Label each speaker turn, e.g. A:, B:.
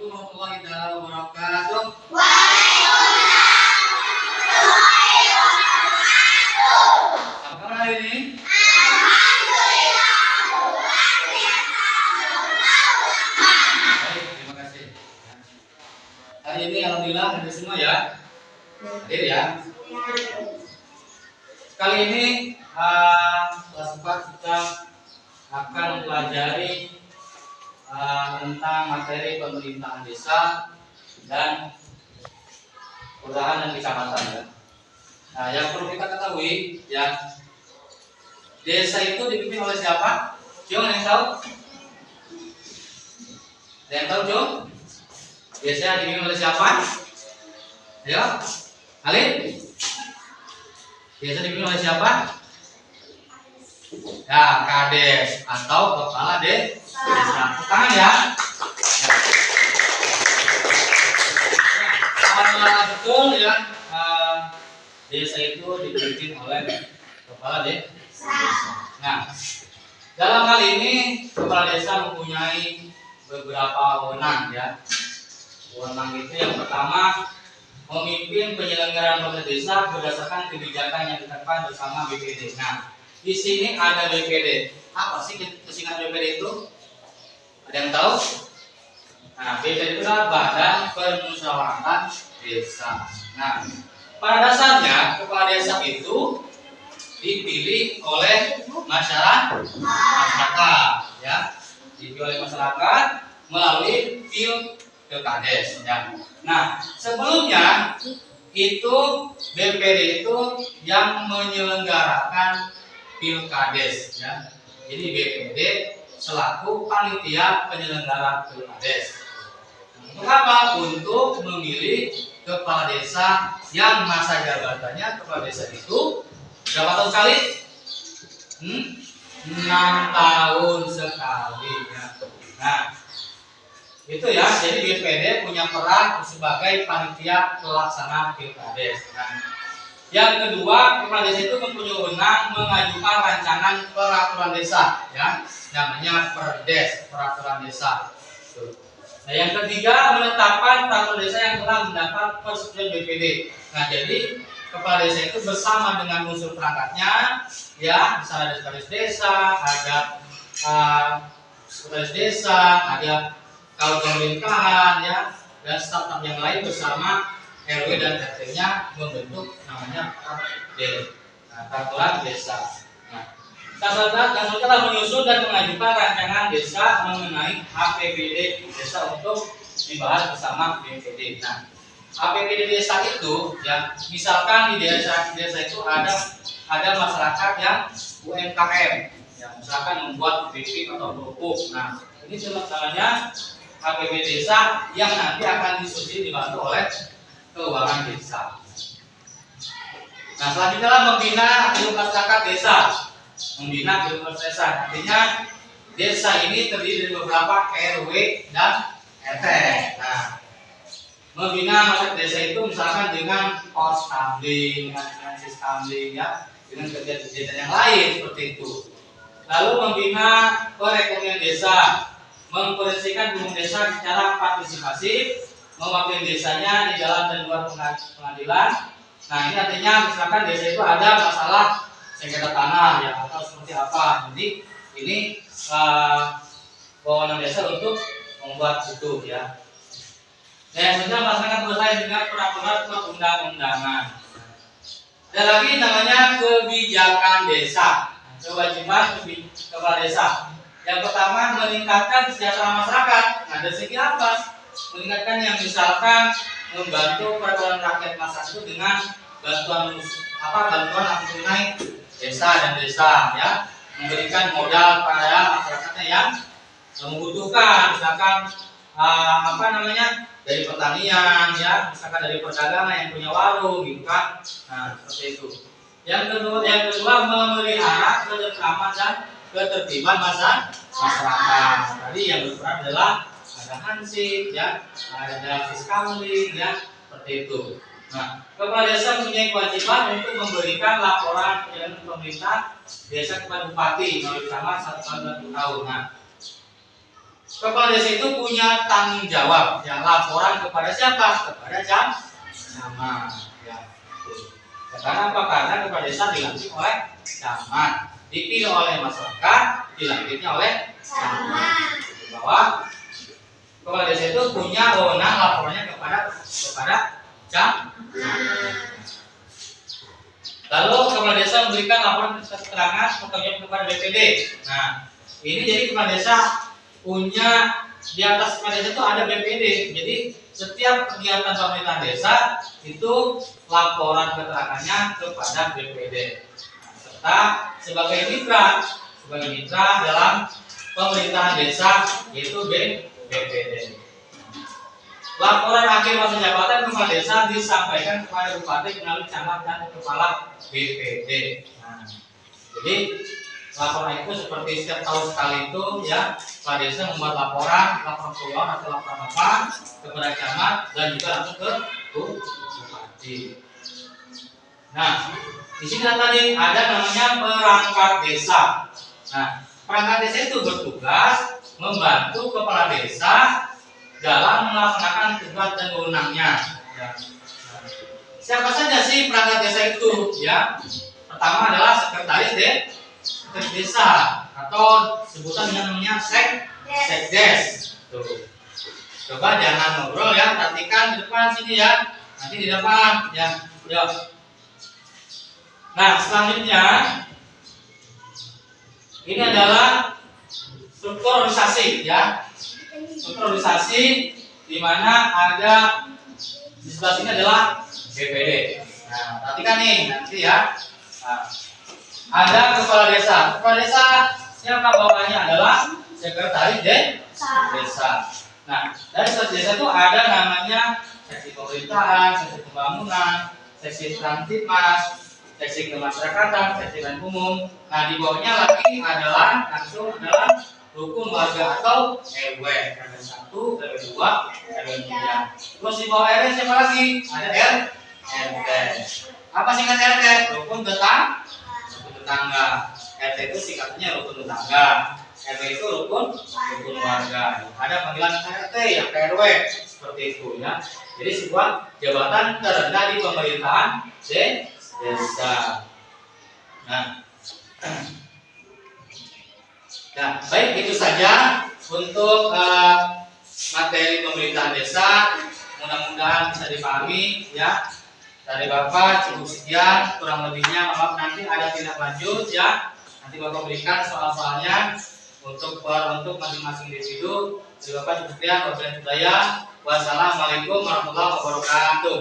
A: Assalamualaikum warahmatullahi wabarakatuh. Apa kabar hari ini? Baik, terima kasih. Hari ini alhamdulillah hadir semua ya. Hadir ya. Kali ini kelas 4 kita akan mempelajari tentang materi pemerintahan desa dan kelurahan dan kecamatan ya. Nah, yang perlu kita ketahui ya, desa itu dipimpin oleh siapa? Jom, yang tahu? Ada yang tahu, Jom? Desa dipimpin oleh siapa? Ayo, Alin? Desa dipimpin oleh siapa? Ya, kades atau kepala desa. Tangan ya. Betul ya. Desa itu dipimpin oleh kepala desa. Nah, dalam hal ini kepala desa mempunyai beberapa wewenang ya. Wewenang itu yang pertama, memimpin penyelenggaraan pemerintah desa berdasarkan kebijakan yang ditetapkan bersama BPD. Nah, di sini ada BPD. Apa sih kesingkatan BPD itu? Ada yang tahu? Nah, BPD itu adalah Badan Permusyawaratan Desa. Nah, pada dasarnya kepala desa itu dipilih oleh masyarakat, ya, dipilih oleh masyarakat melalui pilkades. Ya. Nah, sebelumnya itu BPD itu yang menyelenggarakan pilkades. Ya. Jadi BPD selaku panitia penyelenggara pilkades. Untuk apa? Untuk memilih kepala desa yang masa jabatannya kepala desa itu berapa tahun sekali? 6 tahun sekali ya. Nah, itu ya. Jadi BPD punya peran sebagai panitia pelaksana pilkades. Nah, yang kedua, kepala desa itu mempunyai wewenang mengajukan rancangan peraturan desa ya. Namanya Perdes, peraturan desa. Nah, yang ketiga, menetapkan peraturan desa yang telah mendapat persetujuan BPD. Nah, jadi kepala desa itu bersama dengan unsur perangkatnya, ya, misalnya ada sekretaris desa, ada sekretaris desa, ada kalau pemerintahan, ya, dan staf-staf yang lain bersama RW dan RT-nya membentuk namanya peraturan desa. Nah, yang telah menyusun dan mengajukan rancangan desa mengenai APBD desa untuk dibahas bersama BPD. Nah, APBD desa itu, ya, misalkan di desa itu ada masyarakat yang UMKM, ya, misalkan membuat keripik atau kerupuk. Nah, ini namanya APBD desa yang nanti akan disusun dibantu oleh keuangan desa. Nah, selanjutnya membina ilmu masyarakat desa. Membina ilmu desa, artinya desa ini terdiri dari beberapa RW dan RT. Nah, membina masyarakat desa itu misalkan dengan pos kamling, dengan sis kamling, ya, dengan kegiatan-kegiatan yang lain seperti itu. Lalu membina perekonomian desa, mempromosikan hubungan desa secara partisipasi, mewakili desanya di dalam dan luar pengadilan. Nah, ini artinya misalkan desa itu ada masalah sengketa tanah, ya, atau seperti apa. Jadi ini wewenang desa untuk membuat itu, ya. Dan selanjutnya masyarakat berusaha dengan peraturan perundang-undangan. Ada lagi namanya kebijakan desa, kewajiban kepala desa. Yang pertama, meningkatkan kesejahteraan masyarakat. Nah, dari segi apa? Meningkatkan yang misalkan membantu perekonomian rakyat masyarakat itu dengan bantuan langsung tunai desa dan desa, ya, memberikan modal pada masyarakatnya yang membutuhkan, misalkan dari pertanian, ya, misalkan dari perdagangan yang punya warung, gitu kan. Nah, seperti itu. Yang kedua memelihara ketentraman dan ketertiban masyarakat. Tadi yang berperan adalah ada hansip, ya, ada fiskamling, ya, seperti itu. Nah, kepala desa mempunyai kewajiban untuk memberikan laporan perjalanan pemerintah desa kepada bupati melalui camat 1 tahun. Nah, Kepala desa itu punya tanggung jawab, ya, laporan kepada siapa? Kepada camat, ya. Karena apa? Karena kepala desa dilantik oleh camat, dipilih oleh masyarakat, dilantiknya oleh camat. Bahwa kepala desa itu punya wewenang laporannya kepada camat. Lalu kepala desa memberikan laporan keterangan pertanggung kepada BPD. Nah, ini jadi kepala desa punya di atas kepala desa itu ada BPD. Jadi setiap kegiatan pemerintahan desa itu laporan keterangannya kepada BPD. Nah, serta sebagai mitra dalam pemerintahan desa yaitu BPD. Laporan akhir masa jabatan kepala desa disampaikan kepada bupati melalui camat dan kepala BPD. Nah, jadi laporan itu seperti setiap tahun sekali itu, ya, kepala desa membuat laporan keuangan atau laporan apa kepada camat dan juga langsung ke bupati. Nah, di sini tadi ada namanya perangkat desa. Nah, perangkat desa itu bertugas membantu kepala desa dalam melaksanakan tugas dan wewenangnya. Ya. Siapa saja sih perangkat desa itu? Ya, pertama adalah sekretaris desa atau sebutan yang namanya sekdes. Tuh. Coba jangan ngobrol ya, perhatikan di depan sini ya, nanti di depan ya. Yuk. Nah, selanjutnya ini adalah struktur organisasi, ya. Strukturalisasi di mana ada di sebelah sini adalah BPD. Nah, perhatikan nih nanti ya. Nah, ada kepala desa. Kepala desa siapa bawahnya adalah sekretaris desa. Nah, dari sekretaris desa itu ada namanya seksi pemerintahan, seksi pembangunan, seksi transitmas, seksi kemasyarakatan, seksi dan umum. Nah, di bawahnya lagi adalah rukun warga atau RW, RW 1, RW 2, RW 3. Terus di bawah RW siapa lagi? Ada RT. Apa singkat RT? Rukun tetangga. RT itu singkatnya rukun tetangga. RW itu rukun warga. Ada panggilan RT yang RW seperti itu, ya. Jadi sebuah jabatan terendah di pemerintahan desa. Nah, baik, itu saja untuk materi pemerintahan desa. Mudah-mudahan bisa dipahami, ya. Dari Bapak cukup sekian, kurang lebihnya maaf nanti ada tindak lanjut, ya. Nanti Bapak berikan soal-soalnya untuk masing-masing individu. Dari Bapak cukup sekian. Wassalamualaikum warahmatullahi wabarakatuh.